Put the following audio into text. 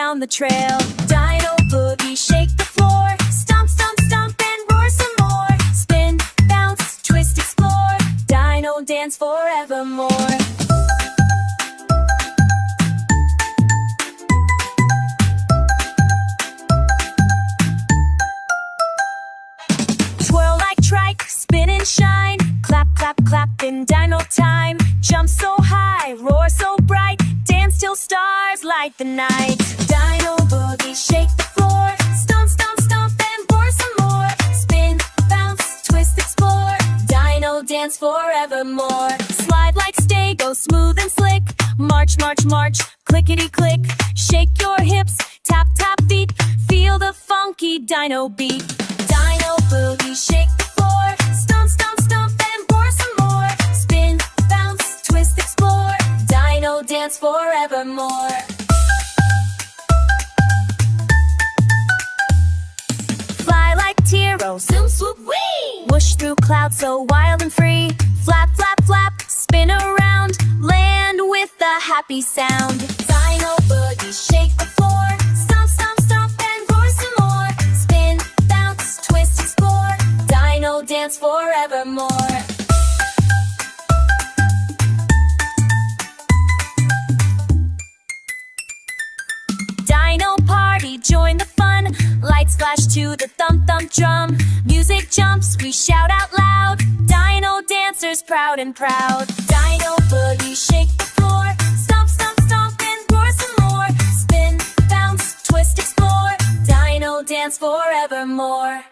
down the trail. Dino boogie, shake the floor. Stomp, stomp, stomp, and roar some more. Spin, bounce, twist, explore. Dino dance forevermore. Twirl like trike, spin and shine. Clap, clap, clap in dino time. Jump so high, roar so bright. Dance till stars light the night. Dino boogie, shake the floor. Stomp, stomp, stomp, and roar some more. Spin, bounce, twist, explore. Dino dance forevermore. Slide like stay, go smooth and slick. March, march, march, clickety click. Shake your hips, tap, tap feet. Feel the funky dino beat. Dino boogie, shake the floor. Stomp, stomp, stomp, and roar some more. Spin, bounce, twist, explore. Dino dance forevermore. Fly like Tiro, zoom, swoop, wee. Whoosh through clouds so wild and free. Flap, flap, flap, spin around. Land with a happy sound. Dino boogie, shake the floor. Stomp, stomp, stomp, and roar some more. Spin, bounce, twist, explore. Dino dance forevermore. Dino party, join the fun. Lights flash to the thump thump drum. Music jumps, we shout out loud. Dino dancers proud and proud. Dino boogie, shake the floor. Stomp, stomp, stomp, and roar some more. Spin, bounce, twist, explore. Dino dance forevermore.